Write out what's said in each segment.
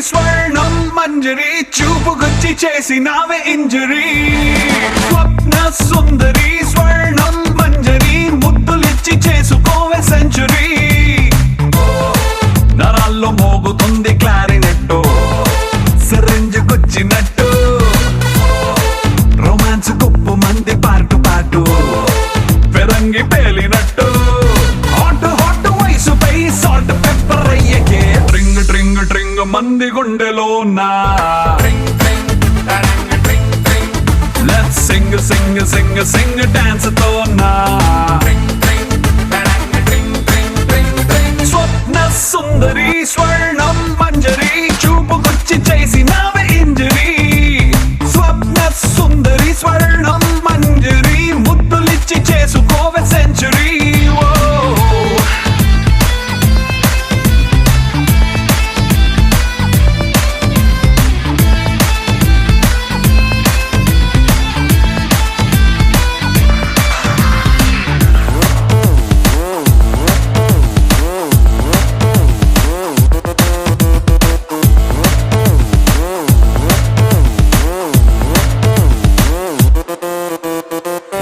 స్వర్ణం మంజరి చూపుకొచ్చి చేసినావే ఇంజరీ. స్వప్న సుందరి స్వర్ణం మంజరి ముద్దులిచ్చి చేసుకోవే century. నరాల్లో మోగుతుంది క్లారినెట్టు సిరింజుకొచ్చినట్టు. Romance గొప్ప మంది పాటు పాటు పెరంగి పేలినట్టు. హాట్ హాట్ వయసుపై సాల్ట్ పెప్పర్ అయ్యకే ట్రింగ్ ట్రింగ్ ట్రింగ్ మంది గుండెలో నా. Let's sing sing sing sing dance తో నా. స్వప్న సుందరి స్వర్ణం మంజరి చూపుకొచ్చి చేసినావే ఇంజరీ. స్వప్న సుందరి స్వర్ణం మంజరి ముద్దులిచ్చి చేసుకోవే సెంచురీ.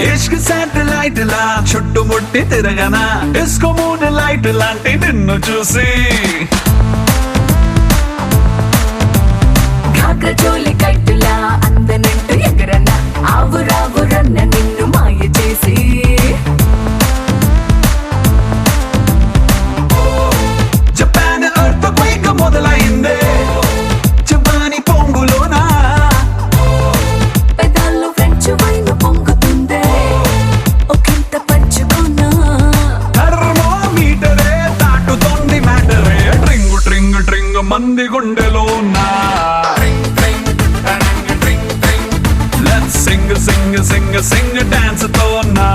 ఇష్క్ శాటిలైట్ లా చుట్టుముట్టి తిరగనా. డిస్కో మూన్ లైట్ లాంటి నిన్ను చూసి కాకచోలి కట్టులా అందనంటూ ఎగరనా. ఆవురావురన్న నిన్ను మాయ చేసి జపాన్ ఎర్త్ క్వేక్ మొదలైందే జపాని పొంగులోనా. పెదాల్లో ఫ్రెంచ్ వైన్ పొంగుతుందే ఒకంత పంచుకున్నా. థర్మోమీటరే దాటుతోంది మ్యాటరే ట్రింగ్ ట్రింగ్ ట్రింగ్ మంది గుండెలో నా. Let's sing sing sing sing dance తో నా.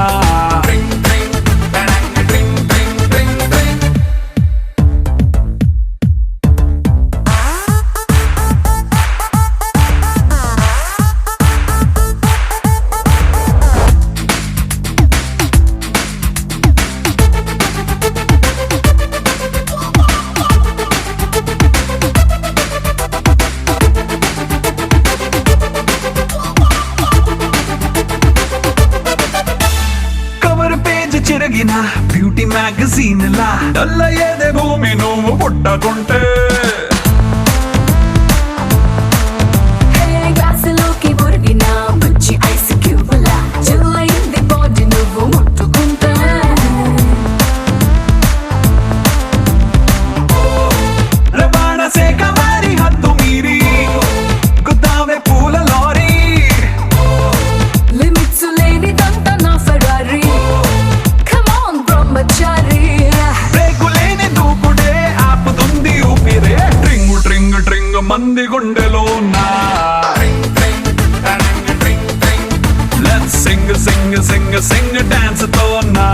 చిరగిన బ్యూటీ మ్యాగజైన్ లా డల్ల ఏదే భూమి నువ్వు పుట్టకుంటే. గ్లాసులోకి ఒరిగిన బుచ్చి ఐస్ క్యూబ్లా చిల్లయింది బాడీ నువ్వు ముట్టుకుంటా. రవాణా శాఖ వారి హద్దు మీరి గుద్దావే పూల లారీ. లిమిట్స్ లేనిదంతా నా ఫెరారీ. బ్రేకులేని దూకుడే ఆపుతుంది ఊపిరే ట్రింగ్ ట్రింగ్ ట్రింగ్ మంది గుండెలో నా. Let's sing sing sing sing dance తో నా.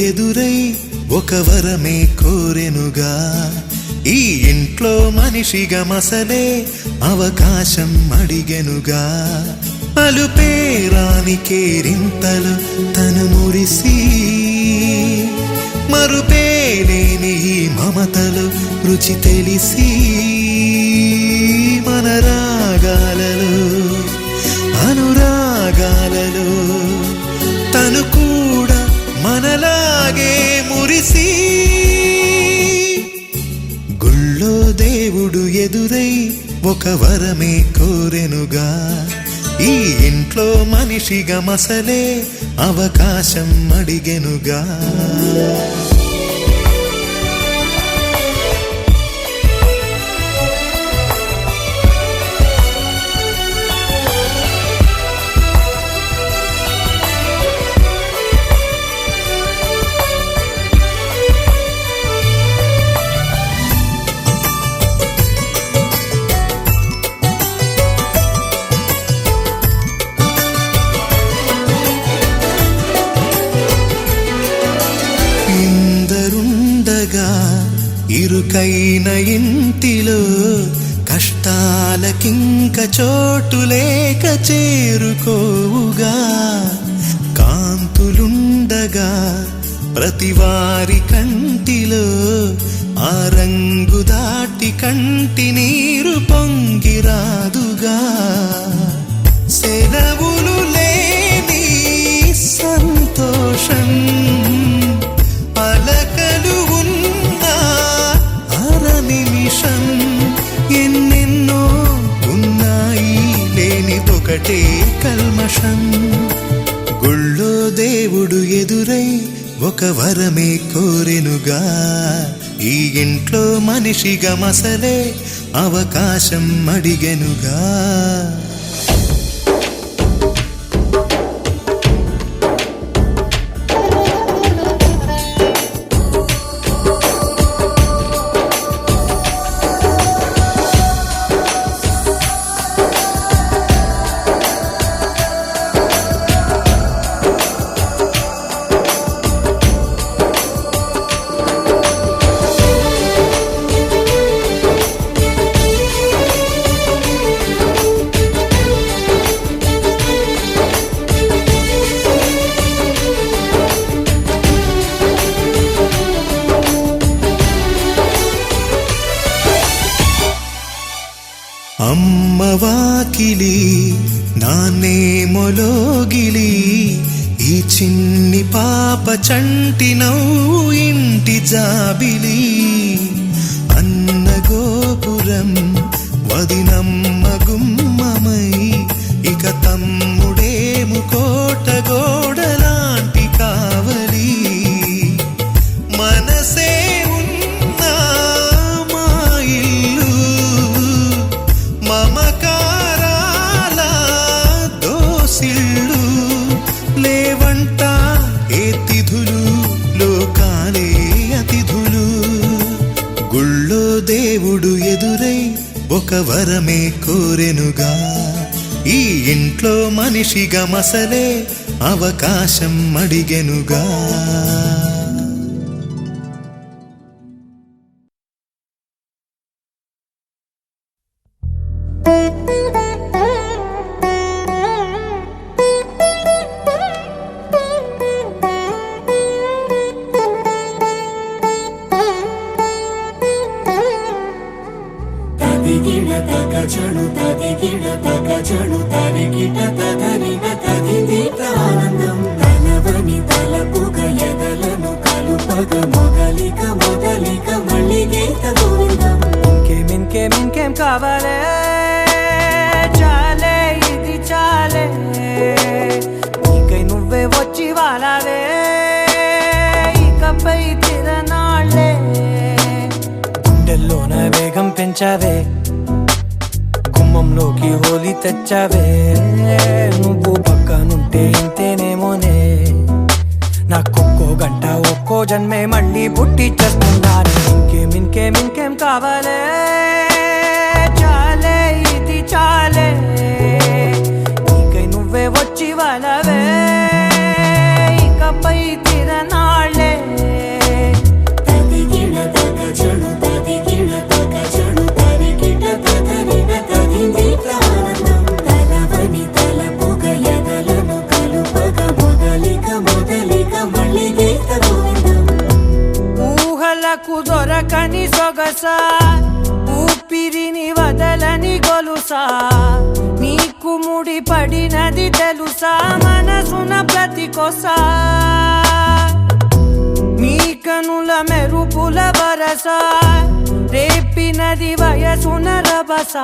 ఎదురై ఒక వరమే కోరెనుగా. ఈ ఇంట్లో మనిషిగా మసలే అవకాశం అడిగెనుగా. అలుపేరాని కేరింతలు తను మురిసి మరుపేలేని ఈ మమతలు రుచి తెలిసి మన రాగాలలో అనురాగాలలో తను కూడా మనలాగే మురిసి గుళ్ళో దేవుడు ఎదురై ఒక వరమే కోరెనుగా ఈ ఇంట్లో మనిషిగా మసలే అవకాశం అడిగెనుగా ఇరుకైన ఇంటిలో కష్టాలకింక చోటు లేక చేరుకోవుగా కాంతులుండగా ప్రతివారి కంటిలో ఆ రంగు దాటి కంటి నీరు పొంగిరాదుగా సెలవులు లేని సంతోషం పలకలు నిమిషం ఎన్నెన్నో ఉన్నాయి లేనిదొకటే కల్మషం గుళ్ళో దేవుడు ఎదురై ఒక వరమే కోరెనుగా ఈ ఇంట్లో మనిషిగా మసలే అవకాశం అడిగెనుగా అమ్మ వాకిలి నాన్నే మొలోగిలి ఈ చిన్ని పాప చంటి నవ్వు ఇంటి జాబిలి అన్న గోపురం వదినమ్మ గుమ్మమై ఇక తమ్ముడేము కోట గోడలాంటి కావలి మనసే లేవంట ఏ తిథులు లోకాలే అతిథులు గుళ్ళో దేవుడు ఎదురై ఒక వరమే కోరెనుగా ఈ ఇంట్లో మనిషిగా మసలే అవకాశం అడిగెనుగా ఇంకేం కావాలే చాలే ఇది చాలే నీకై నువ్వే వచ్చి వాలావే ఇకపై తిరనాళ్ళే గుండెల్లోన వేగం పెంచావే గుమ్మంలోకి హోలీ తెచ్చావే నువ్వు పక్కనుంటే ఇంతేనేమోనే నాకొక్కో గంట ఒక్కో జన్మే మళ్ళీ పుట్టి చేస్తున్నాను ఇంకేం కావాలే చాలే ఇది చాలే నీకై నువ్వే వచ్చి వాలవే ఇకపై తిరనాళ్ళే ఊహలకు దొరకని సొగస ఊపిరిని కదలని గొలుసా నీకు ముడి పడినది తెలుసా మనసున ప్రతి కొసా నీ కనుల మెరుపుల వరస రేపినది వయసున రభస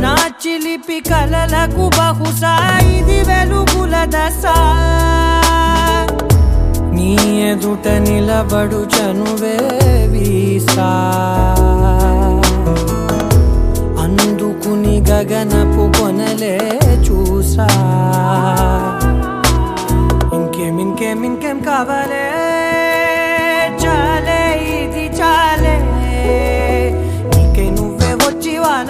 నా చిలిపి కలలకు బహుశా ఇది వెలుగుల దశ నీ ఎదుట నిలబడు చనువే వీసా అందుకుని గగనపు కొనలే చూసా ఇంకేం కావాలే చాలే ఇది చాలే నీకే నువ్వే వచ్చి వాళ్ళ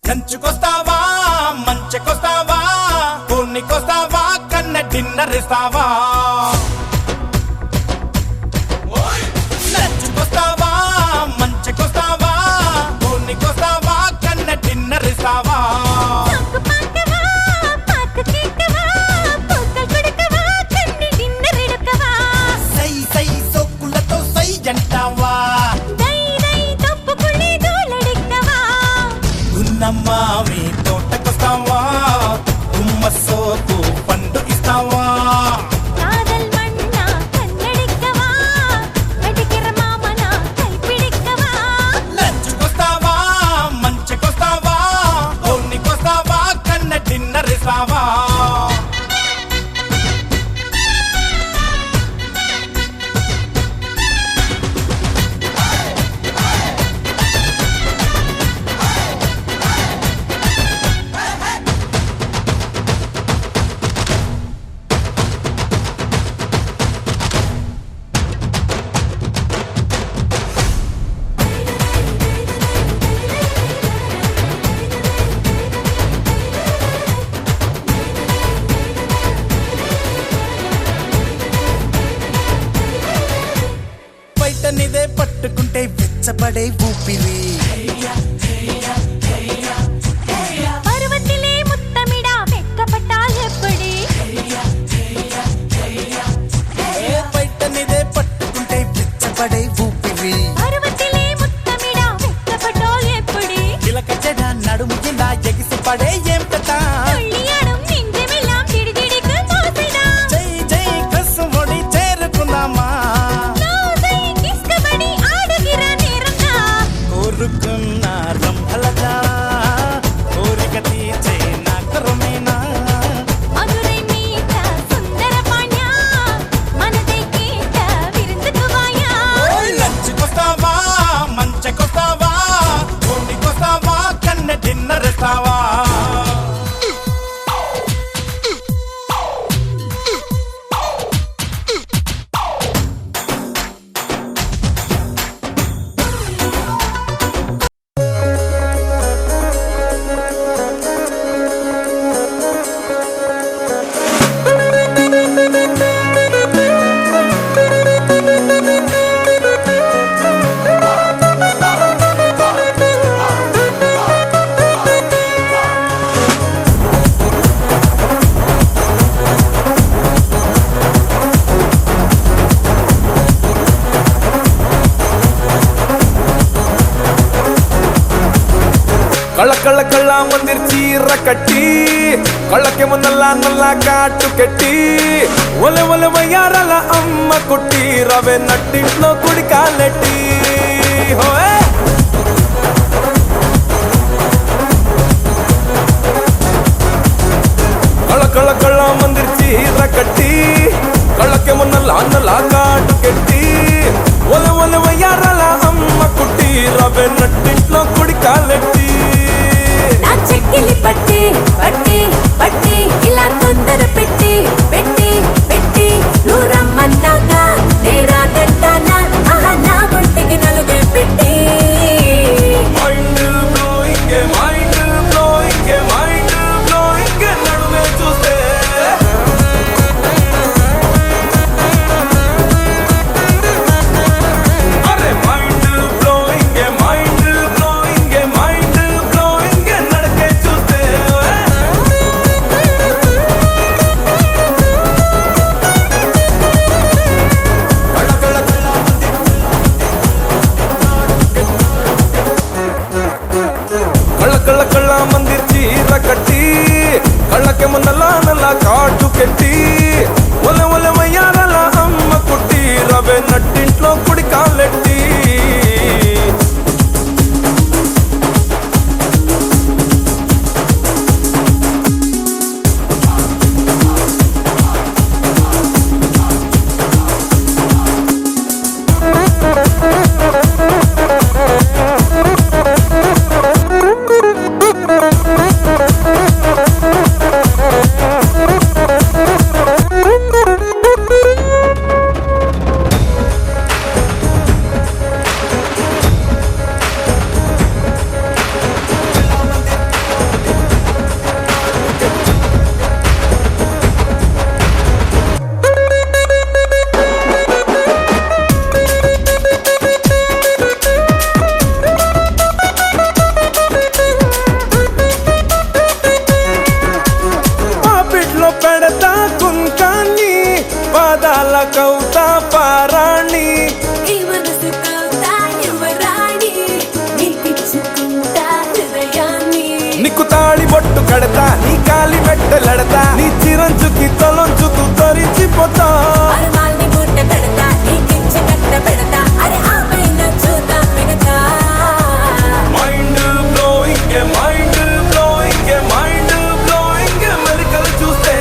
కంచుకొస్తావా మంచకొస్తావా పూర్ణికొస్తావా కన్న డిన్నర్ ఇస్తావా నంచుకొస్తావా మంచకొస్తావా పూర్ణికొస్తావా కన్న డిన్నర్ ఇస్తావా సై సై సోకులతో సై అంటావా ఉన్నమ్మావి తోటకొస్తావా గుమ్మసోకు పండు ఇస్తావా లంచుకొస్తావా మంచకొస్తావా పూర్ణికొస్తావా కన్న డిన్నర్ ఇస్తావా బయటనిదే పట్టుకుంటే వెచ్చబడే ఊపిరి బయటనిదే పట్టుకుంటే వెచ్చబడే ఊపిరి చిలక చెడ నడుము కింద ఎగిసి పడే ఏం పెద్ద జై జై కసు ఒడి చేరుకుందామా కోరుకున్న రంభలగా కోరిక తీర్చే నా కరమేనా లంచుకొస్తావా మంచకొస్తావా పూర్ణికొస్తావా కన్న డిన్నర్ ఇస్తావా ಕಳ್ಳ ಕಳ್ಳ ಕಳ್ಳ ಮಂದಿರ್ ಚೀರ ಕಟ್ಟಿ ಕಳ್ಳಕ್ಕೆ ಮುನ್ನಲ್ಲ ನಲ್ಲ ಕಾಟು ಕೆಟ್ಟಿ ಒಲೆ ಒಲೆ ಯಾರಲ್ಲ ಅಮ್ಮ ಕೊಟ್ಟಿ ರವೆ ನಟ್ಟಿಂಟ್ಲೋ ಕುಡಿ ಕಾಲೆಟ್ಟಿ ಹೋಯ್ ಕಳ್ಳ ಕಳ್ಳ ಕಳ್ಳ ಮಂದಿರ್ ಚೀರ ಕಟ್ಟಿ ಕಳ್ಳಕ್ಕೆ ಮುನ್ನಲ್ಲ ನಲ್ಲ ಕಾಟು ಕೆಟ್ಟಿ ಒಲೆ ಒಲೆ ಯಾರಲ್ಲ ಅಮ್ಮ ಕೊಟ್ಟಿ ರವೆ ನಟ್ಟಿಂಟ್ಲೋ ಕುಡಿ ಕಾಲೆಟ್ಟಿ చెక్కిలి పట్టి పట్టి పట్టి ఇలా తొందర పెట్టి పెట్టి పెట్టి నువ్వు రమ్మన్నాగా నేరాదంటానా ఆహా నా గుంటే కడతా నీ కాలి మెట్టలడతా నీ చిరంచుకి తలొంచుతూ తరించిపోతా అరమాల్ని మూట పెడతా నీకించి కట్ట పెడతా అరే ఆపైన చూద్దా పెడతా mind blowing mind blowing mind blowing మెలికలు చూస్తే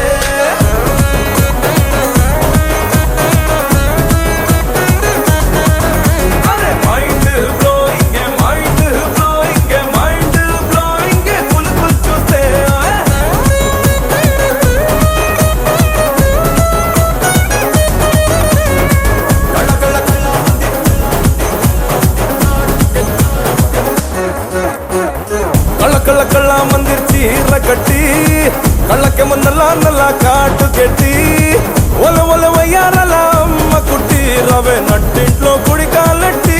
అరే mind blowing mind blowing mind blowing కులుకులు చూస్తే కళ్ళ కళ్ళ కళ్ళ మందిర్ చీర కట్టి కళ్ళకేమో నల్ల నల్ల కాటు కెట్టి ఒల ఒల వయ్యారల అమ్మ కుట్టి రవే నట్టింట్లో గుడి కాలెట్టి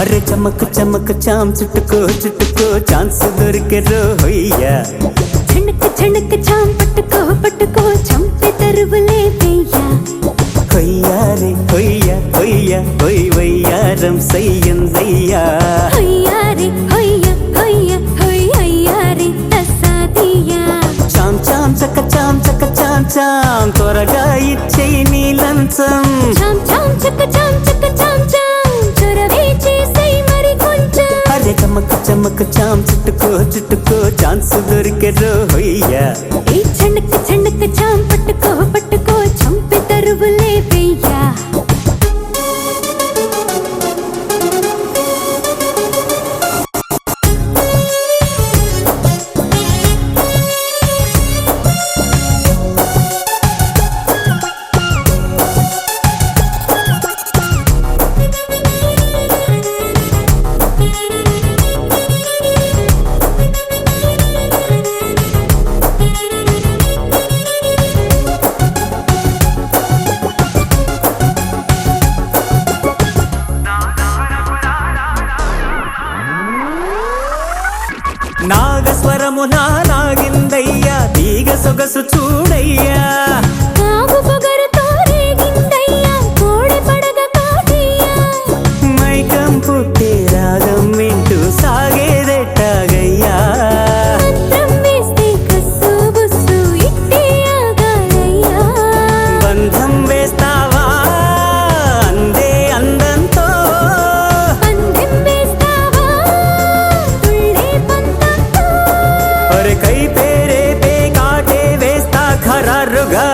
అరే చమక్ చమక్ చాం చుట్టుకో చుట్టుకో ఛాన్స్ దొరికే రోయ్యా ఛణక్ ఛణక్ చాం పట్టుకో పట్టుకో చంపి తరువులే వెయ్యా కొయ్యా రే కొయ్యా కొయ్యా కొయ్ వయ్యారం సయ్యందయ్యా హొయ్యారి హొయ్య హొయ్య హొయ్ అయ్యారి తసాదియా చాం చాం చక చాం చక చాం చాం త్వరగా ఇచ్చేయి నీ లంచం చాం చాం చక్క చాం చక్క చాం చాం చొరవే చేసై మరి కొంచెం అరే చమక్ చమక్ చాం చుట్టుకో చుట్టుకో ఛాన్స్ దొరికే రోయ్యా ఏ ఛణక్ ఛణక్ చాం పట్టుకో పట్టుకో చంపి తరువులే వెయ్యా నాగస్వరము నాగిందయ్యా తీగ సొగసు చూడయ్యా కాగు పొగరుతో రేగిందయ్యా కోడి పడగ కాటయ్యా మైకం పుట్టి రాగం వింటూ సాగేదెట్టాగయ్యా మంత్రం వేస్తే కస్సు బుస్సు ఇట్టే ఆగాలయ్యా బంధం వేస్తావా అందే అందంతో పందెం వేస్తావా తుళ్ళే పంతంతో ఒరే కై పేరే పే కాటే వేస్తా ఖరారుగా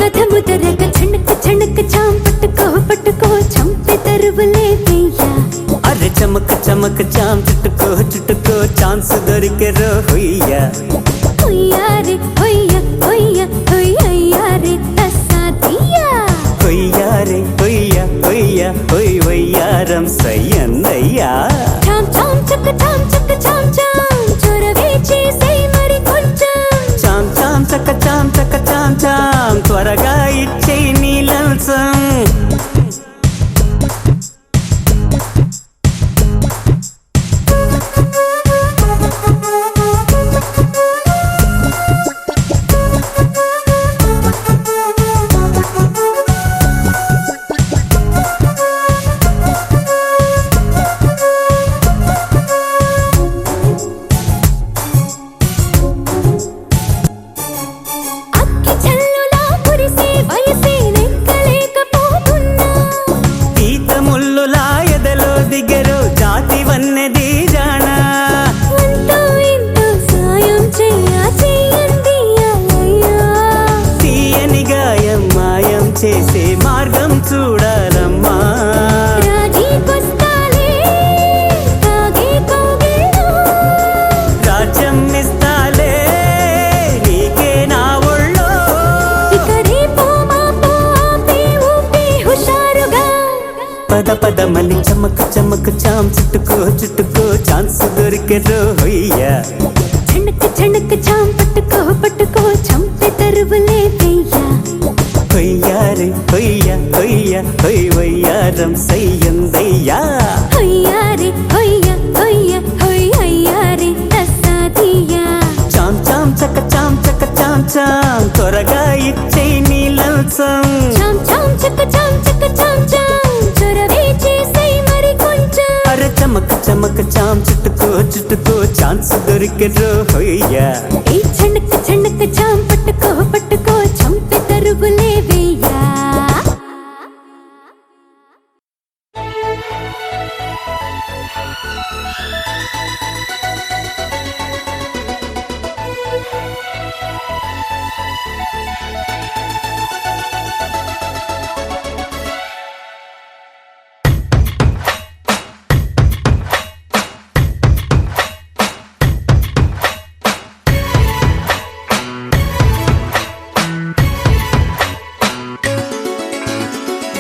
కథ ముదరక ఛణక్ ఛణక్ చాం పట్టుకో పట్టుకో చంపి తరువులే వెయ్యా అరే చమక్ చమక్ చాం చుట్టుకో చుట్టుకో ఛాన్స్ దొరికే రోయ్యా హొయ్యారి హొయ్య హొయ్య హొయ్ అయ్యారి తసాదియా కొయ్యా రే కొయ్యా కొయ్యా కొయ్ వయ్యారం సయ్యందయ్యా చాం చాం చక్క చాం చక్క చాం చాం చొరవే చేసై మరి కొంచెం చాం చాం చక చాం చక చాం చాం త్వరగా ఇచ్చేయి నీ లంచం చమక్ చాం చుట్టుకో ఛాన్స్ దొరికే రోయ్యా చణక్ చణక్ చాం పట్టుకో చంపే తరువులే వెయ్యా కొయ్యారే కొయ్య వయ్యారం సయ్యందయ్యా హొయ్యారే హొయ్యారే తస్సాదియా చాం చక చాం త్వరగా ఇచ్చేయి నీ లంచం చాం చక చాం చొరవే చేసై మరి కొంచెం అరే చమక్ చాం చుట్టుకో ఛాన్స్ దొరికే రోయ్యా ఈ చణక్ చాం పట్టుకో చంపే తరువులే వెయ్యా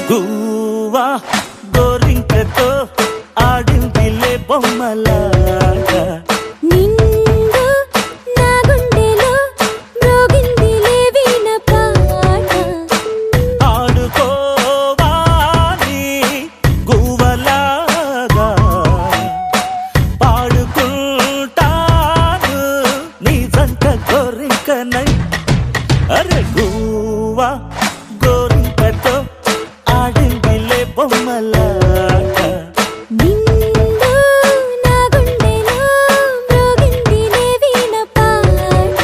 గువ్వా గోరింకతో ఆడిందిలే బొమ్మలాగా నిండు నా గుండెలో మ్రోగిందిలే వీణ పాట ఆడుకోవాలి గువ్వలాగా పాడుకుంటాను నీ జంట గోరింకనై అరే గువ్వా గోరింకతో ఆడిందిలే బొమ్మలాగా నిండు నా గుండెలో మ్రోగిందిలే వీణ పాట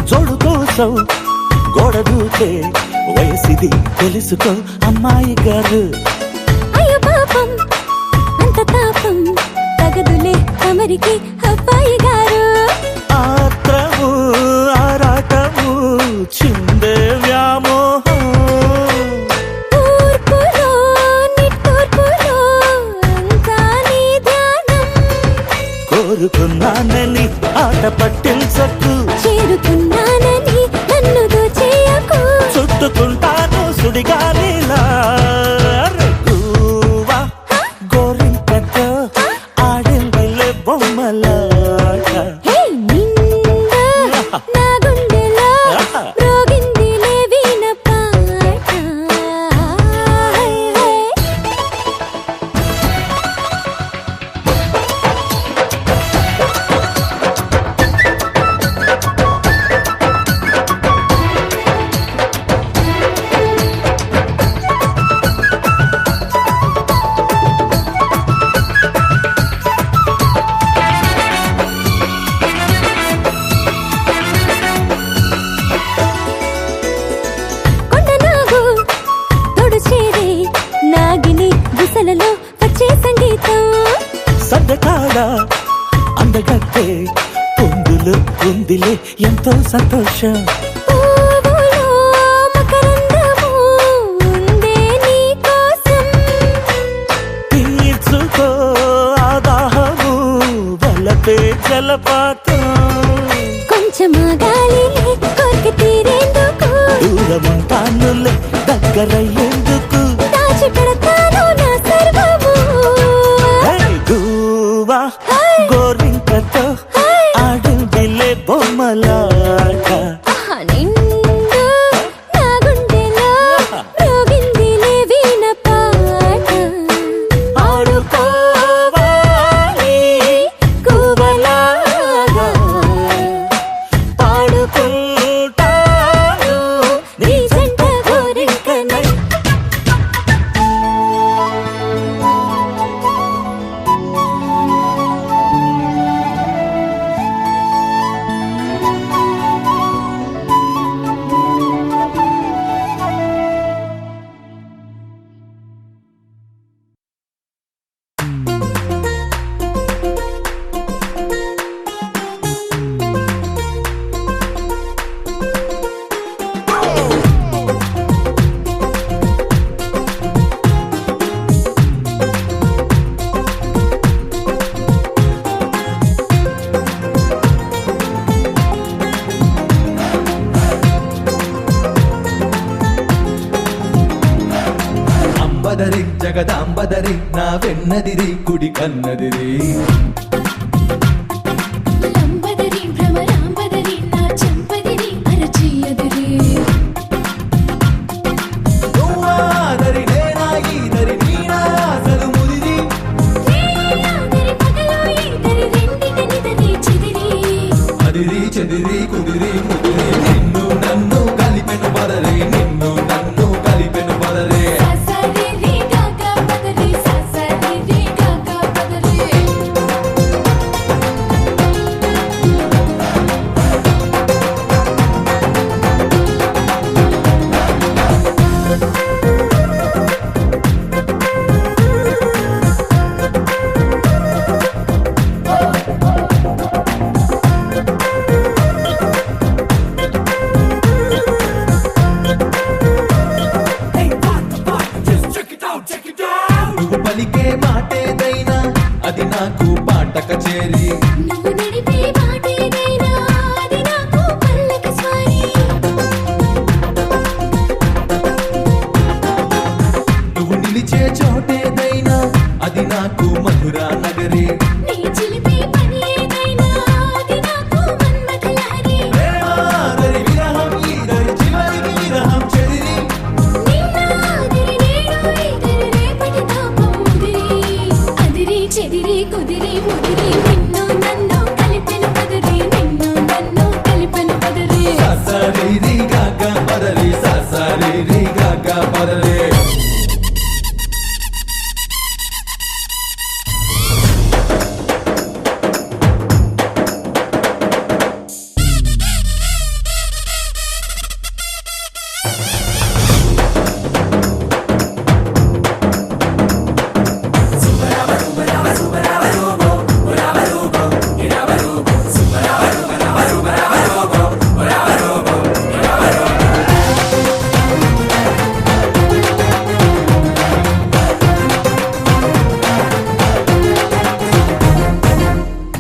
జోడు కోసం గోడ దూకే వయసిది తెలుసుకో అమ్మాయి గారు అయ్యో పాపం అంత తాపం తగదులే తమరికి అబ్బాయి గారు ఆత్రము ఆరాటము చిందే వ్యామోహం తూర్పులో నిట్టూర్పులో అంతా నీ ధ్యానం కోరుకున్నానని ఆట పట్టించకు చేరుకున్నానని నన్ను దోచేయకు చుట్టుకుంటాను సుడిగాలిలా గువ్వా గోరింకతో ఆడిందిలే బొమ్మలాగా హే నిండు నా గుండెలో మ్రోగిందిలే వీణ పాట హై హై కొండనాగు తోడు చేరే నాగిని గుసలలో వచ్చే సంగీతం సడ్డకాడ అందగట్టే పొందులు ఉందిలే ఎంతో సంతోషం పువ్వులో మకరందము ఉందే నీ కోసం తీర్చుకో ఆదాహము వలపే జలపాతం కొంచెమా గాలిలే కోరిక తీరేందుకు దూరముంటానులే దగ్గరయ్యేందుకు దాచి పెడతాను నా సర్వము హే గువ్వా గోరింకతో ఆడిందిలే బొమ్మలాట ఆహా, నిండు నా గుండెలో మ్రోగిందిలే వీణ పాట ఆడుకోవాలి గువ్వలాగా పాడుకుంటాను నీ జంట గోరింకనై వెన్నదిరి కుడి కన్నదిరి లంబదరి భ్రమరాంబదరి నా చంపదిరి అరచేయదిరి నువ్వాదరి నేనా ఈదరి నీనా అసలు ముదిరి రేయాదరి పగలో ఈదరి రెండిటనిదరి చెదిరి అదిరి చెదిరి కుదిరి ముదిరి నిన్ను నన్ను కలిపెను పదరే నిన్ను నన్ను కలిపెను పదరే ససరి రి గగ పదరి ససరి రి గగ పదరి నువ్వు పలికే మాటేదైనా అది నాకు పాట కచేరి నువ్వు నడిపే మాటేదైనా అది నాకు పల్లక స్వారీ నువ్వు నిలిచే చోటేదైనా అది నాకు మధురా నగరి నీ చిలిపి పని ఏదైనా అది నాకు మన్మథ లహరి ప్రేమాదరి విరహం ఈదరి చివరికి విరహం చెదిరి నిన్నాదిరి నేడు ఈదరి రేపటి తాపం ముదిరి అదిరి చెదిరి కుదిరి ముదిరి నిన్ను నన్ను కలిపెను పదరి నిన్ను నన్ను కలిపెను పదరి ససరి గగ పదరి ససరి గగ పదరి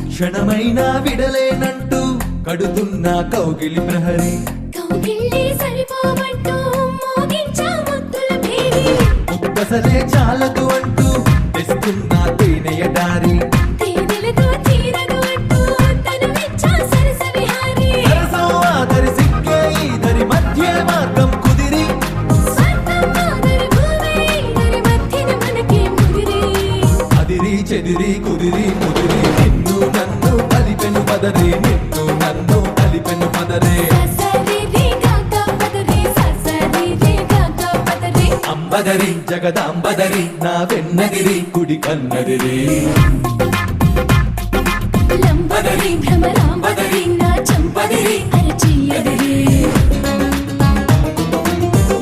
క్షణమైనా విడలేనంటూ కడుతున్న కౌగిలి ప్రహరి కౌగిళ్ళి సరిపోవట్టు మోగించా ముద్దుల భేరి ముక్కసలే చాలదు అంటూ తెస్తున్న తేనెయ దారి తేనెలతో తీరదు అంటూ తను మెచ్చా సరస విహారి సరసం ఆదరి సిక్కే ఈదరి మధ్య మార్గం కుదిరి స్వర్గం మాదరి భూమి ఈదరి మధ్యన మనకే ముదిరి అదిరి చెదిరి కుదిరి ముదిరి నిన్ను నన్ను కలిపెను పదరే నిన్ను నన్ను కలిపెను పదరే ససరి రి గగ పదరి ససరి రి గగ పదరి అంబదరి జగదాంబదరి నా వెన్నదిరి కుడి కన్నదిరి లంబదరి భ్రమరాంబదరి నా చంపదిరి అరచేయదిరి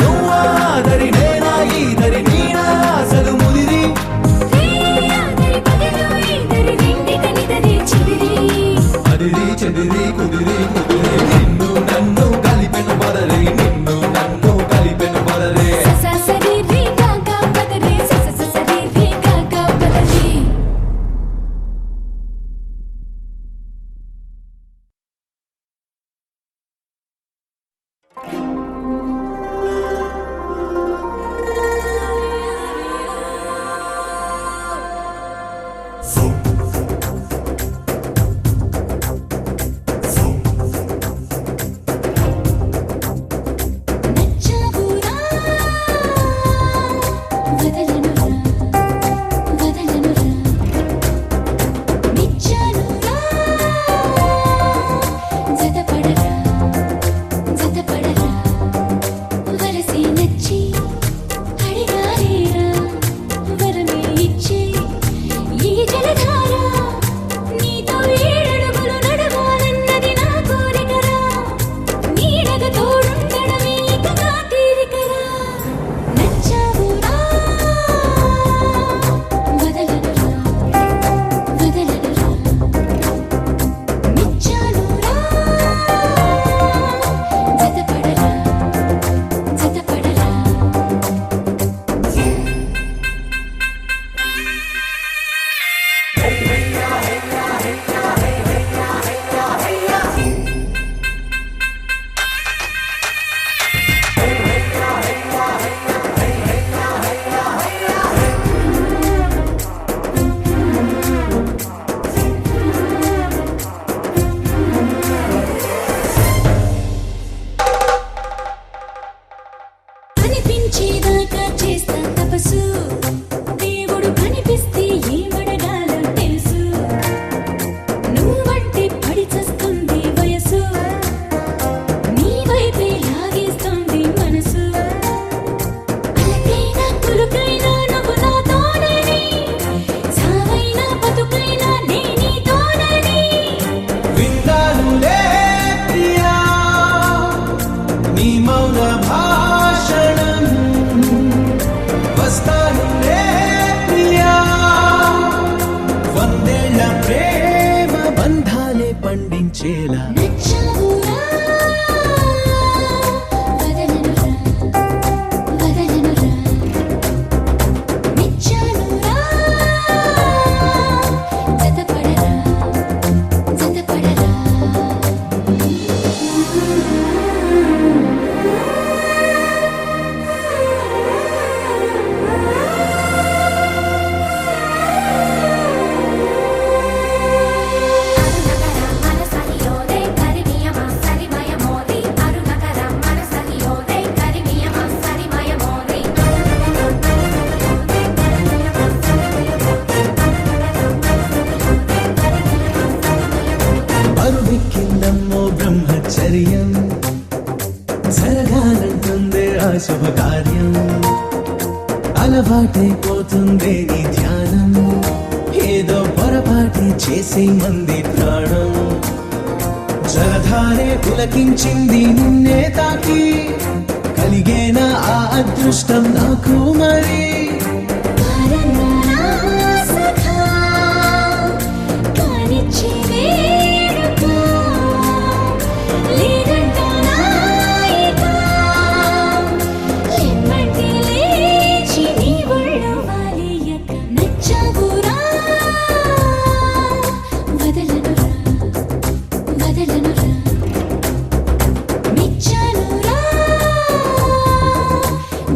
నువ్వాదరి నేనా ఈదరి నీనా అసలు ముదిరి రేయాదరి పగలో ఈదరి రెండిటనిదరి చెదిరి అదిరి చెదిరి కుదిరి ముదిరి నిన్ను నన్ను కలిపెను పదరే నిన్ను నన్ను కలిపెను పదరే ససరి రి గగ పదరి ససరి రి గగ పదరి నచ్చవురా వదలనురా వదలనురా నిచ్చనురా జతపడరా జతపడరా వరసి నచ్చి అడిగారేరా వరమే ఇచ్చి ఈ జలధార నీతో ఏడడుగులు నడవాలన్నది నా కోరికరా నీడగ తోడుండడమే ఇక నా తీరికరా నచ్చావురా వదలనురా వదలనురా నిచ్చానురా జతపడరా జతపడరా నచ్చేలా నచ్చావురా వదలనురా వదలనురా నిచ్చానురా జతపడరా జతపడరా అరువెక్కిందమ్మో బ్రహ్మచర్యం జరగాలంటుందే ఆ శుభకార్యం అలవాటైపోతుందే నీ ధ్యానం ఏదో పొరపాటి చేసే మంది ప్రాణం జలధారే పులకించింది నిన్నే తాకి కలిగేనా ఆ అదృష్టం నాకు మరి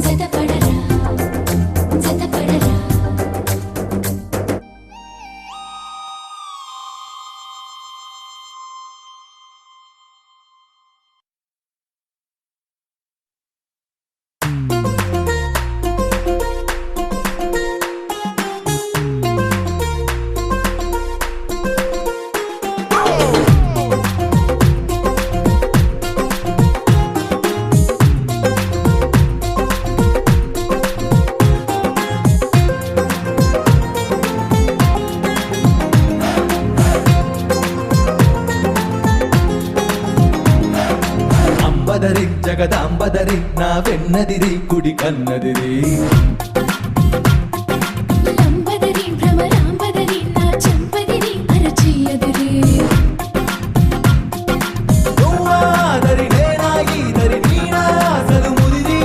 జతపడరా జతపడరా అంబదరి జగదాంబదరి నా వెన్నదిరి కుడి కన్నదిరి లంబదరి భ్రమరాంబదరి నా చంపదిరి అరచేయదిరి నువ్వాదరి నేనా ఈదరి నీనా అసలు ముదిరి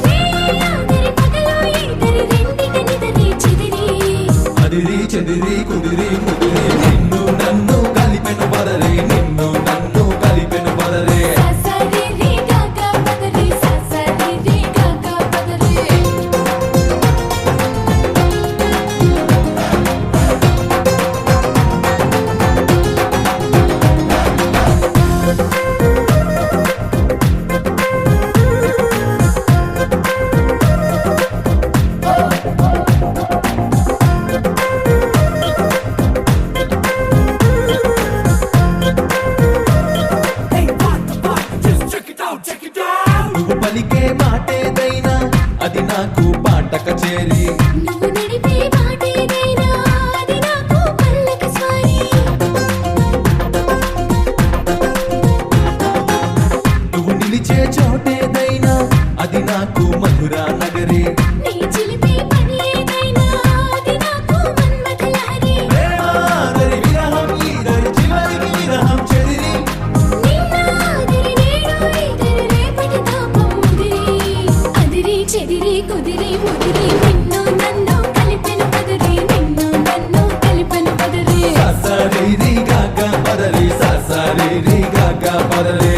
రేయాదరి పగలో ఈదరి రెండిట నిదరి చెదిరి అదిరి చెదిరి కుదిరి ముదిరి నిన్ను నన్ను కలిపెను బదరి నిన్ను నన్ను కలిపెను బదరే ససరి రి గగ పదరి ససరి రి గగ పదరి నువ్వు పలికే మాటేదైనా అది నాకు పాట కచేరి నువ్వు నడిపే మాటేదైనా అది నాకు పల్లక స్వారీ నువ్వు నిలిచే చోటేదైనా అది నాకు మధురా నగరి నీ చిలిపే పని ఏదైనా అది నాకు మన్మథ లహరి ప్రేమాదరి విరహం ఈదరి చివరికి విరహం చెదిరి నిన్నాదిరి నేడు ఈదరి రేపటి తాపం ముదిరి అదిరి చెదిరి కుదిరి ముదిరి నిన్ను నన్ను కలిపెను పదరి నిన్ను నన్ను కలిపెను పదరి ససరి రి గగ పదరి ససరి రి గగ పదరే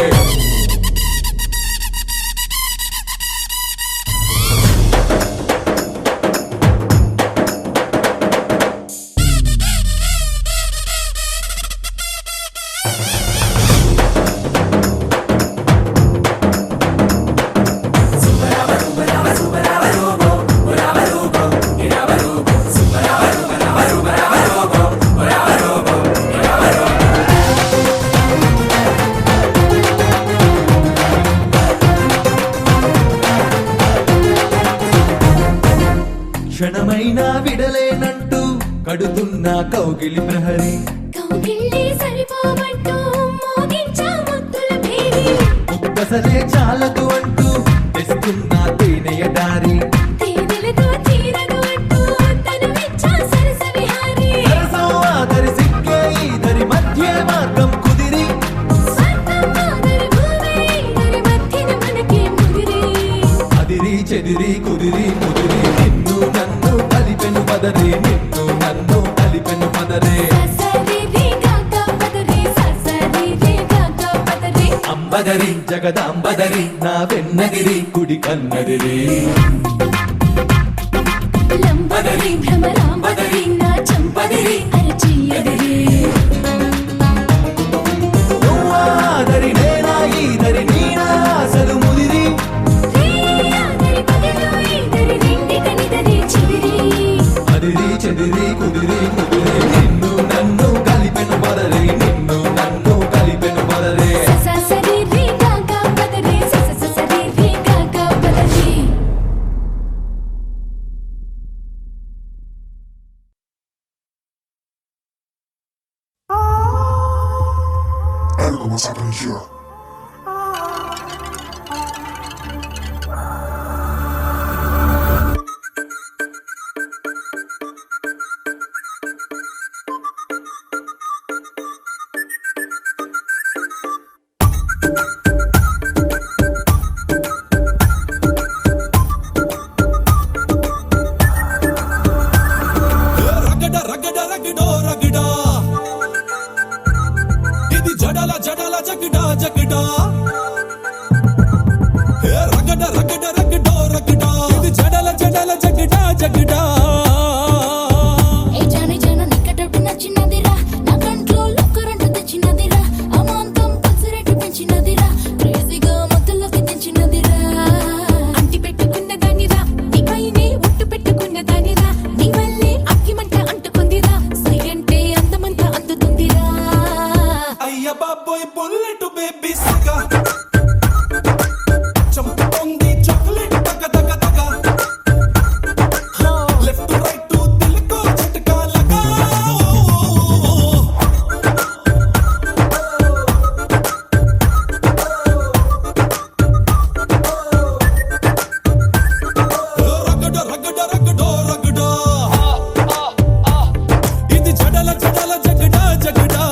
క్షణమైనా విడలేనంటూ కడుతున్న కౌగిలి ప్రహరి కౌగిళ్ళే సరిపోవంటూ మోగించా ముద్దుల భేరి ముక్కసలే చాలదు అంటూ తెస్తున్న తేనెయ దారి తేనెలతో తీరదు అంటూ తనువిచ్చా సరస విహారి సరసం ఆదరి సిక్కే ఈదరి మధ్య మార్గం కుదిరి జగదాంబదరి నా వెన్నగిరి కుడి కన్నదిరి లంబదరి భ్రమరాంబదరి నా చంపదరి అరచెయ్యదరి నువ్వాదరి నేనా ఈదరి నీనా అసలు ముదిరి ఆదరి పగలు ఈదరి రెండి కనిదరి చెదిరి అదిరి చెదిరి కుదిరి కుదిరి నిన్ను నన్ను కలిపెను బదరి నిన్ను నన్ను కలిపెను బదరే ససరి రి గాగా పదరి ససరి రి గాగా పదరి I don't know what's happening here. రగడ రగడ రగడో రగడా ఇది జడల జడల జగడా జగడా రగడ రగడ రగడో రగడా ఇది జడల జడల జగడా జగడా ఏ జానే జాన నికటట్టు నచ్చినదిరా నా కంట్రోల్లో కరెంటు తెచ్చినదిరా అమాంతం పల్సరేట్ పెంచినదిరా క్రేజీగా మొదలుకి తెచ్చినదిరా అంటి పెట్టుకున్న దానిరా నీపైనే ఒట్టు పెట్టుకున్న దానిరా నీ వల్లే అగ్గిమంట అంటుకుందిరా సైలెంటే అందమంతా అందుతుందిరా అయ్య బాబోయ్ బుల్లెట్ బేబీ సగా చంపుతోంది చాక్లెట్ తగ తగ తగ లెఫ్ట్ రైట్ దిల్కో झटका लगा రగడ రగడ రగడో రగడా ఇది జడల జడల జగడా జగడా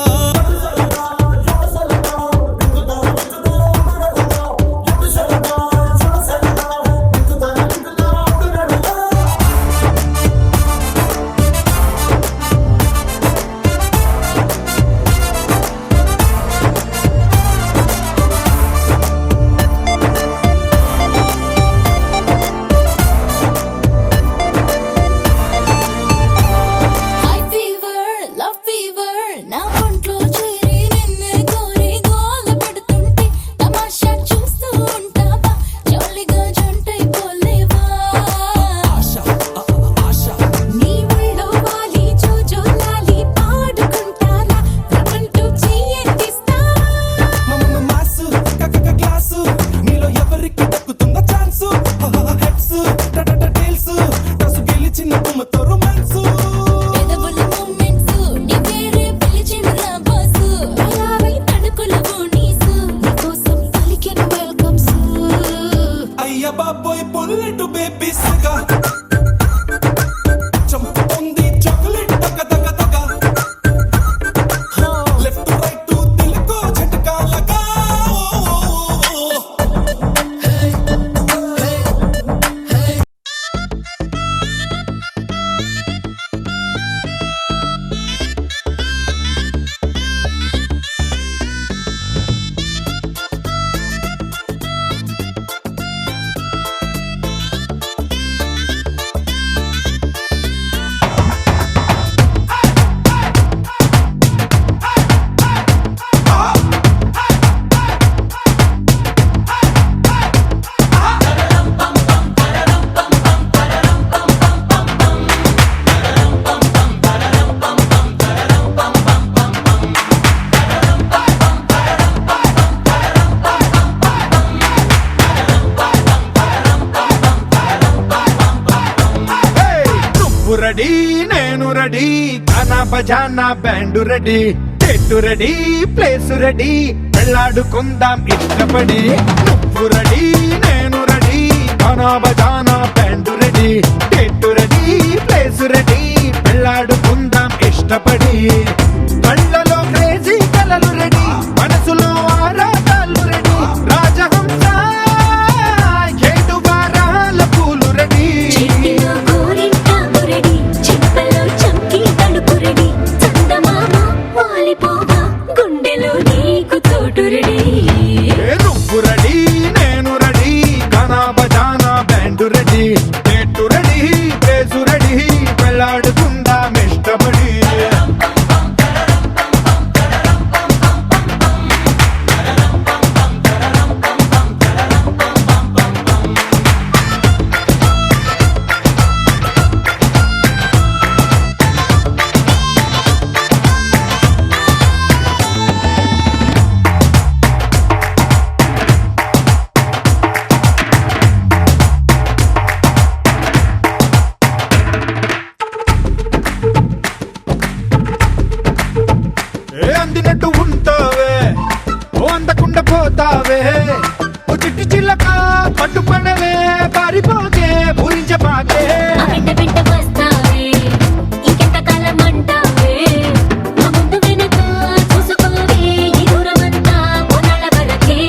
హై ఫీవర్ లవ్ ఫీవర్ నా ఒంట్లో చేరి నిన్నే కోరి గోల పెడుతుంటే తమాషా చూస్తూ ఉంటావా జాలీగా జంటై పోలేవా నీ ఒళ్ళో వాలి జోజోలాలి పాడుకుంటారా రమంటూ చెయ్యెత్తిస్తావా మాసు కకక గ్లాసు నీలో ఎవరికి దక్కుతుందా ఛాన్సు హెడ్స్ టట టైల్స్ కసు గెలిచిన బొమ్మతో రొమాన్సు పెదవుల మూమెంట్స్ నీ పేరే పిలిచినరా బాసు తయారై తడుకులవు నీసు నీకోసం పలికిన వెల్కమ్స్ అయ్య బాబోయ్ బుల్లెట్ బేబీ సగా చంపుతోంది చాక్లెట్ తగ తగ తగ లెఫ్ట్ రైట్ దిల్కో झटका लगा నువ్వు రెడీ నేను రెడీ గానా బజానా బ్యాండ్ రెడీ చెట్టు రెడీ ప్లేస్ రెడీ వెళ్ళాడుకుందాం ఇష్టపడి నువ్వు రెడీ నేను రెడీ గానా బజానా బ్యాండ్ రెడీ చెట్టు రెడీ ప్లేస్ రెడీ వెళ్ళాడుకుందాం ఇష్టపడి కళ్ళలో క్రేజీ కలలు రెడీ మనసులో ఆరాటాలు రెడీ రాజహంస ఏడు వారాల పూలు రెడీ చిట్టిలో గోరింటాకు రెడీ చిప్పలో చంకి తడుపు రెడీ చందమామ వాలిపోవా గుండెలో నీకు తోడు రెడీ నువ్వు రెడీ పోతావే ఓ చిట్టి చిల్లక పట్టుపడవే పారిపోకే పూరించబాకే ఆ వెంట వెంట వస్తావే ఇంకెంతకాలం అంటావే నా ముందు వెనక చూసుకోవే ఈ దూరమంతా కొనాల వరకే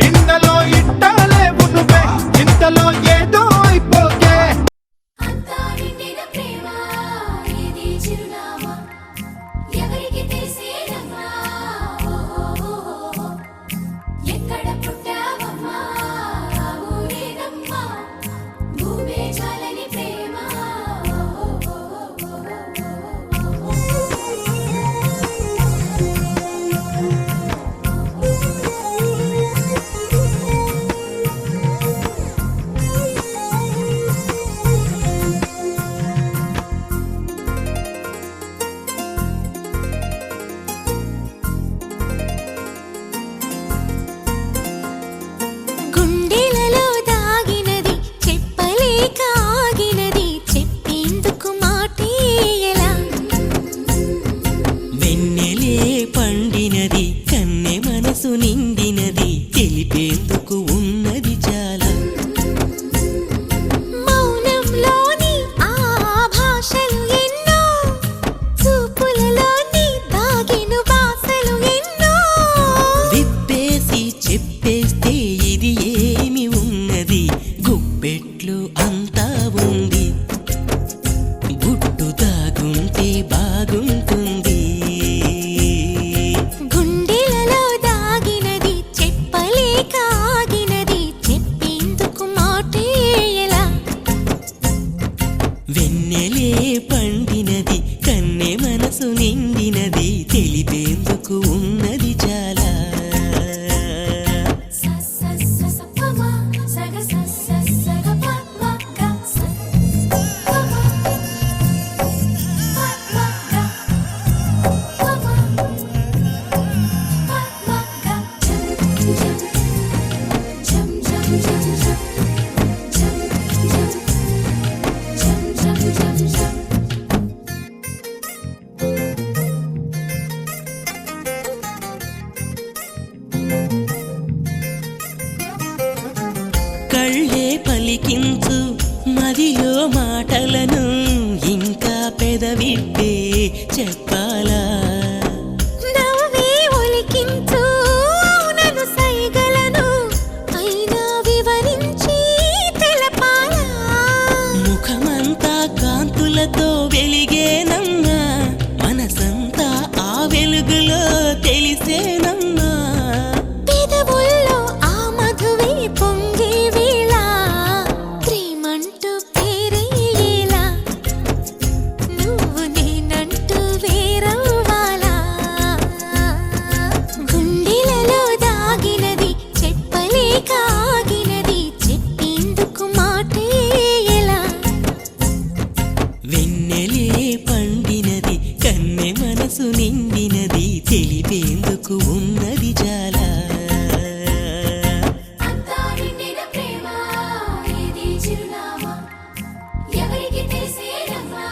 నిన్నలో ఇట్టాలేవు నువ్వే ఇంతలో ఏదో అయిపోకే అంతా నిండిన ప్రేమ ఇది చిరునామా ఎవరికి తెలిసేదమ్మా ఎక్కడ పుట్టావమ్మా ఆ ఊరేనమ్మా భూమే చాలని ప్రేమ గుండెలలో దాగినది చెప్పలేక ఆగినది చెప్పేందుకు మాటే ఎలా వెన్నెలే పండినది కన్నె మనసు నిండినది తెలిపేందుకు ఉన్నది చాలా మౌనంలోని ఆ భాషలు ఎన్నో చూపులలోని దాగిన భాషలు ఎన్నో విప్పేసి చెప్పేస్తే ఇది ఏమి ఉన్నది గుప్పెట్లు అంతా ఉంది గుట్టు దాగుంటే బాగుంటుంది గుండెలలో దాగినది చెప్పలేక ఆగినది చెప్పేందుకు మాటే ఎలా వెన్నెలే పండినది కన్నె మనసు నిండినది తెలిపేందుకు ఉన్నది చాలా స స స స ప మ స గ స స స గ ప మ గ స ప మ గ ప మ గ జం జం జం జం జం జం జం జం జం కళ్ళే పలికించు మదిలో మాటలను ఇంకా పెదవిప్పే చెప్పాలా నవ్వే ఒలికించు నన్ను సైగలను అయినా వివరించి తెలపాలా ముఖమంతా కాంతులతో వెలిగేనమ్మా మనసంతా ఆ వెలుగులో తెలిసేనమ్మా పెదవుల్లో ఆ మధువే పొంగే వేళ ప్రేమంటూ పేరేలా నువ్వు నేనంటూ వేరవ్వాలా గుండెలలో దాగినది చెప్పలేక ఆగినది చెప్పేందుకు మాటే ఎలా వెన్నెలే పండినది కన్నె మనసు నిండినది తెలిపేందుకు ఉన్నది చాలా అంతా నిండిన ప్రేమ ఇది చిరునామా ఎవరికి తెలిసేదమ్మా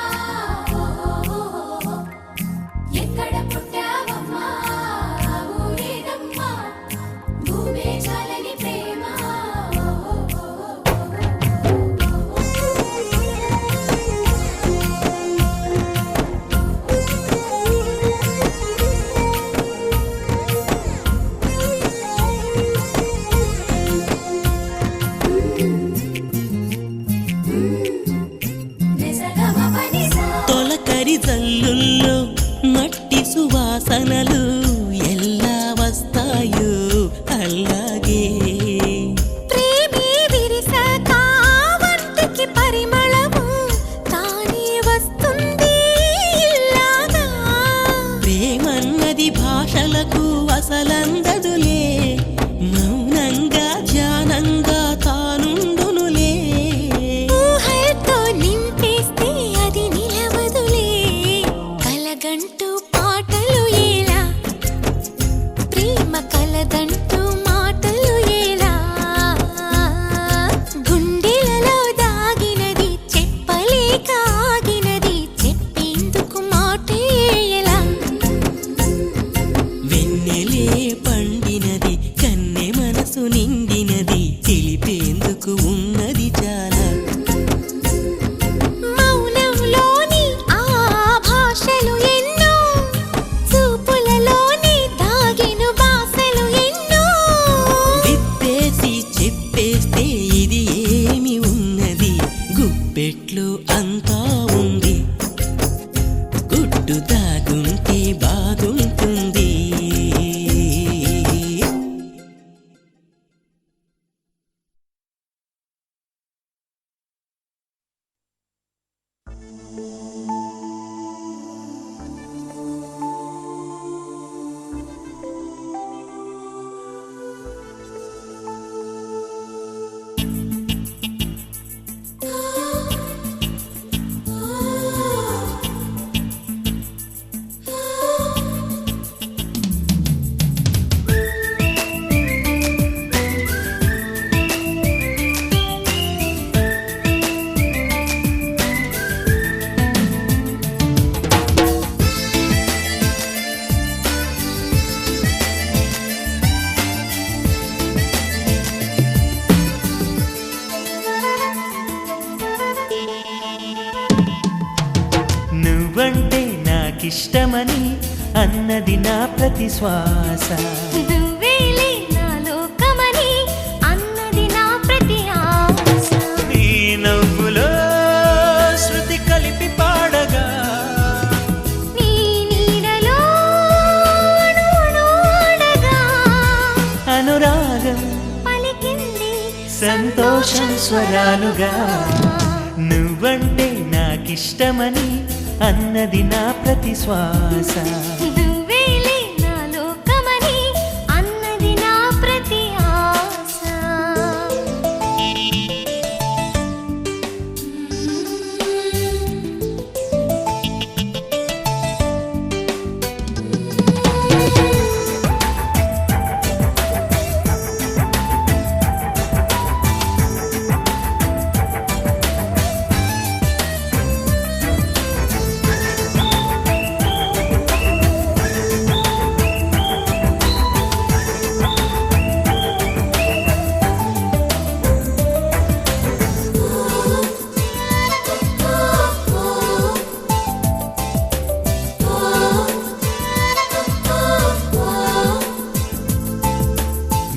ఎక్కడ పుట్టావమ్మా ఆ ఊరేనమ్మా భూమే చాలని ప్రేమ తొలకరి జల్లుల్లో మట్టి సువాసనలు ఎలా వస్తాయో అలాగే ప్రేమే విరిసాక వంటికి పరిమళము తానే వస్తుంది ఇల్లాగా ప్రేమన్నది భాషలకు అసలందదులే మౌనంగా ధ్యానంగా తానుండునులే ఊహలతో నింపేస్తే అది నిలవదులే కలగంటూ పాటలు ఎలా ప్రేమ కలదంటూ మాటలు ఎలా గుండెలలో దాగినది చెప్పలేక ఆగినది చెప్పేందుకు మాటే ఎలా వెన్నెలే పండిన తోడు దాగుంటే బాగుంటుంది. నువ్వంటే నాకిష్టమని అన్నది నా ప్రతి శ్వాస. నువ్వేలే నా లోకమని అన్నది నా ప్రతి ఆశ. నీ నవ్వులో శృతి కలిపి పాడగా నీ నీడలో అణువణువడగా అనురాగం పలికింది సంతోషం స్వరాలుగా. నువ్వంటే నాకిష్టమని అన్నది నా ప్రతి శ్వాస. నువ్వేలే నా లోకమని అన్నది నా ప్రతి ఆశ.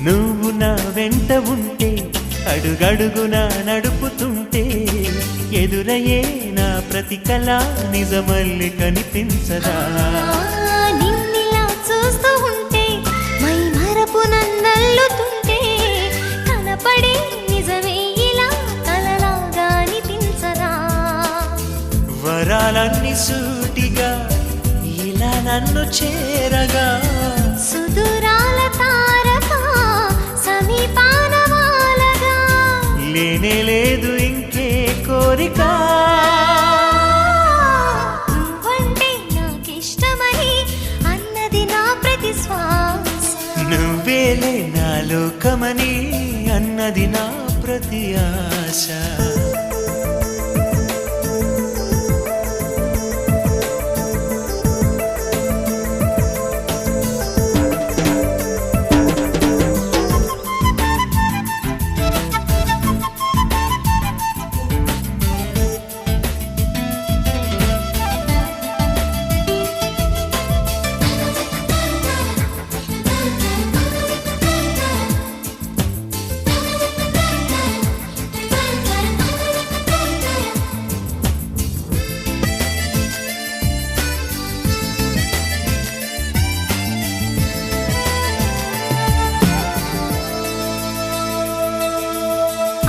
నువ్వు నా వెంట ఉంటే అడుగడుగునా నడుపుతుంటే ఎదురయ్యే నా ప్రతి కళ నిజమల్లి కనిపించదా. నిన్నిలా చూస్తూ ఉంటే మై మరపు నన్నల్లుతుంటే కనపడే నిజమే ఇలా కలలాగా అనిపించదా. వరాలన్నీ సూటిగా ఇలా నన్ను చేరగా సుదూరాల తారక సమీపాన వాలగా లేనే లేదు ఇంకే కోరిక. నువ్వంటే నాకిష్టమని అన్నది నా ప్రతి శ్వాస. నువ్వేలే నా లోకమని అన్నది నా ప్రతి ఆశ.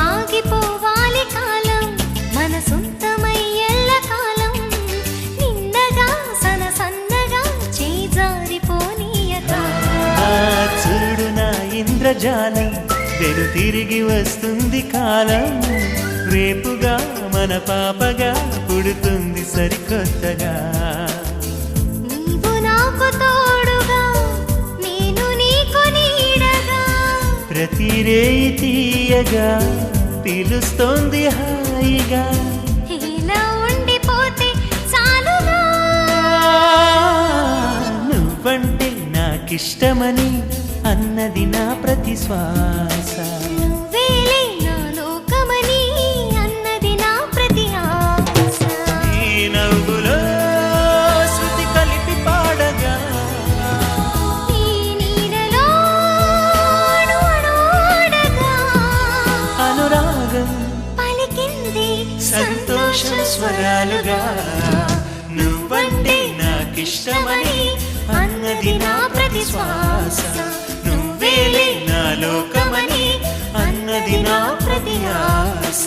ఆగిపోవాలి కాలం మన సొంతమై ఎల్ల కాలం నిండగా సన్నగా చేజారిపోనీయక. చూడు నా ఇంద్రజాలం వెను తిరిగి వస్తుంది కాలం. రేపుగా మన పాపగా పుడుతుంది సరికొత్తగా. నీవు నాకు తోడుగా నేను నీకు నీడగా ప్రతి రేయి తీయగా పిలుస్తోంది హాయిగా. ఇలా ఉండిపోతే చాలుగా. నువ్వంటే నాకిష్టమని అన్నది నా ప్రతి శ్వాస. నువ్వేలే నా లోకమని అన్నది నా ప్రతి ఆశ. నీ నవ్వులో శృతి కలిపి పాడగా నీ నీడలో అణువణువడగా అనురాగం పలికింది సంతోష స్వరాలుగా. నువ్వంటే నా నాకిష్టమని అన్నది నా ప్రతి శ్వాస నువ్వేలే నా లోకమని అన్నది నా ప్రతి ఆశ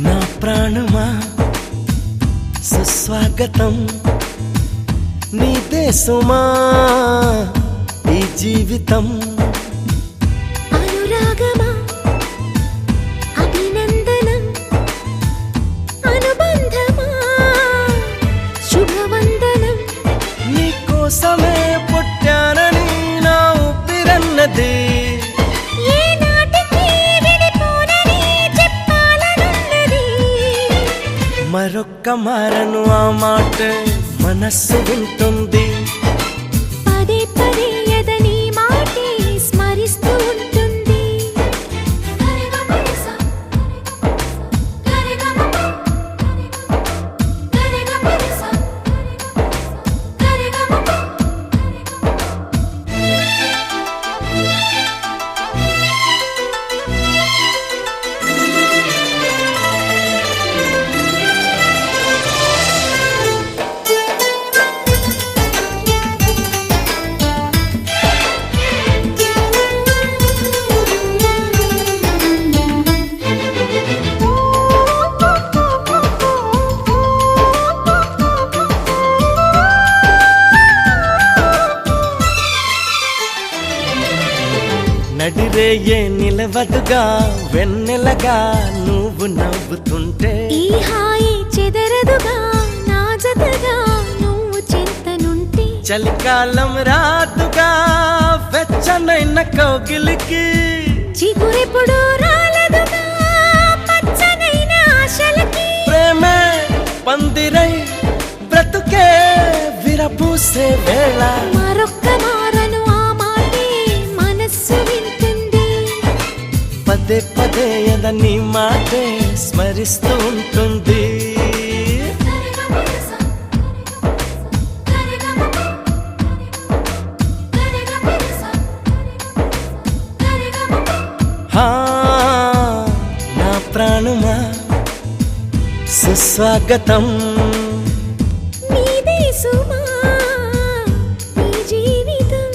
నా ప్రాణమా సుస్వాగతం నీ దేశమా ఈ జీవితం అనురాగమా అభినందనం అనుబంధమా శుభవందనం నీ కోసమే పుట్టానని నా ఊపిరన్నది ఏ నాటికి విడిపోనని చెప్పాలనున్నది మరొక్క మారను ఆ మాట మనస్సు వింటుంది పదే పదే ఎదని మాటే స్మరిస్తూ ఉంటుంది నడిరేయే నిలవదుగా వెన్నెలగా నువ్వు నవ్వుతుంటే ఈ హాయి చెదరదుగా నా జతగా నువ్వు చింతనుంటే చలికాలం రాదుగా వెచ్చనైన కౌగిలికి చిగురెప్పుడు రాలదుగా పచ్చనైన ఆశలకి ప్రేమే పందిరై బ్రతుకే విరపూసే వేళ మరొక్క మారను ఆ మాటే మనస్సు వింటుంది పదే పదే ఎదని మాటే స్మరిస్తూ ఉంటుంది హా, నా ప్రాణమా సుస్వాగతం నీదే సుమా నీ జీవితం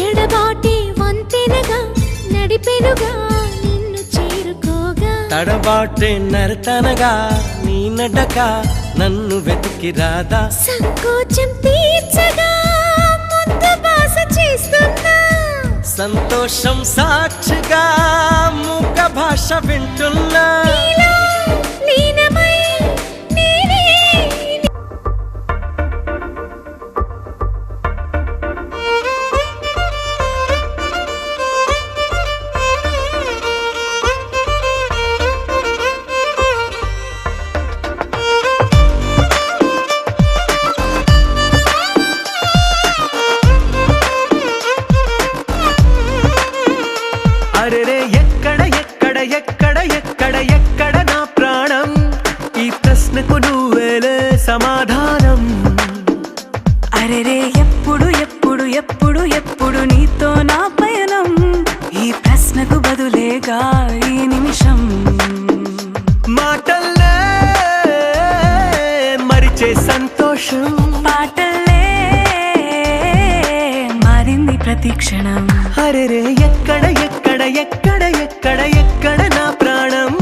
ఎడబాటి వంతెనగా నడిపెనుగా నిన్ను చేరుకోగా తడబాటే నరతనగా నీ నడక నన్ను వెతికి రాదా సంకోచం తీర్చగా ముద్దు బాస చేస్తున్నా సంతోషం సాక్షిగా మూక భాష వింటున్నా నీలో లీనమై నేనే అరెరే ఎక్కడ ఎక్కడ ఎక్కడ ఎక్కడ ఎక్కడ నా ప్రాణం ఈ ప్రశ్నకు నువ్వేలే సమాధానం అరెరే ఎప్పుడు ఎప్పుడు ఎప్పుడు ఎప్పుడు నీతో నా పయనం ఈ ప్రశ్నకు బదులేగా ఈ నిమిషం మాటల్లే మరిచే సంతోషం పాటలే మారింది ప్రతి ప్రతి క్షణం అరెరే ఎక్కడ ఎక్కడ ఎక్కడ ఎక్కడ ఎక్కడ నా ప్రాణం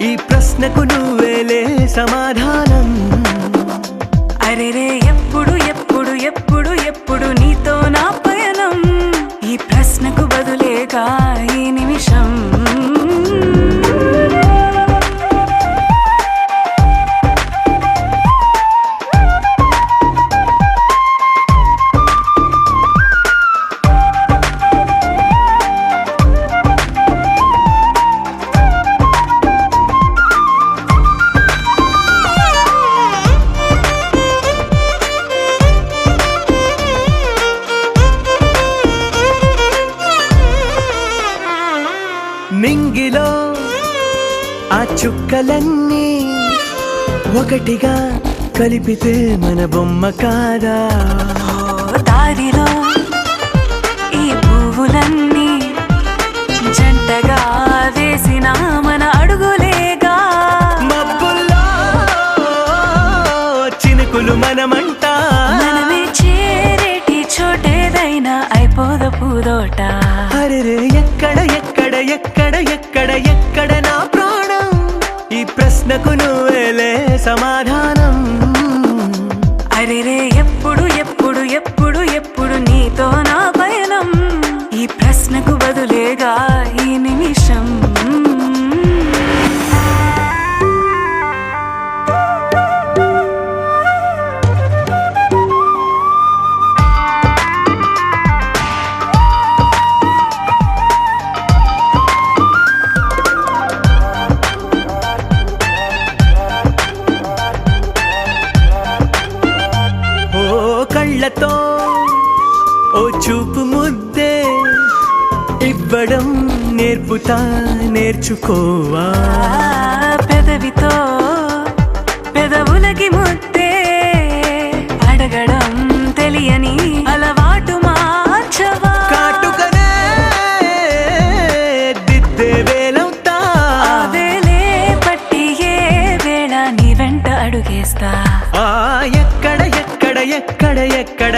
ఈ ప్రశ్నకు నువ్వేలే సమాధానం అరెరే ఎప్పుడు ఎప్పుడు ఎప్పుడు ఎప్పుడు నీతో నా పయనం ఈ ప్రశ్నకు బదులేగా ఈ నిమిషం మింగిలో ఆ చుక్కలన్నీ ఒకటిగా కలిపితే మన బొమ్మ కాదా దారిలో ఈ పువ్వులన్నీ జంటగా వేసిన మన అడుగులేగా మబ్బుల్లో చినుకులు మనమంట మనమే చేరేటి చోటేదైనా అయిపోదు పూదోట అరెరే ఎక్కడ ఎక్కడ ఎక్కడ ఎక్కడ ఎక్కడ నా ప్రాణం ఈ ప్రశ్నకు నువ్వేలే సమాధానం అరెరే ఎప్పుడు ఎప్పుడు ఎప్పుడు ఎప్పుడు నీతో నా పయనం ఈ ప్రశ్నకు బదులేగా ఈ నిమిషం కళ్ళతో ఓ చూపు ముద్దే ఇవ్వడం నేర్పుతా నేర్చుకోవా పెదవితో పెదవులకి ముద్దే అడగడం తెలియని అలవాటు మార్చవా కాటుకనే దిద్దే వేలవుతా వేలే పట్టి ఏ వేళ నీ వెంట అడుగేస్తా ఎక్కడ ఎక్కడ ఎక్కడ ఎక్కడ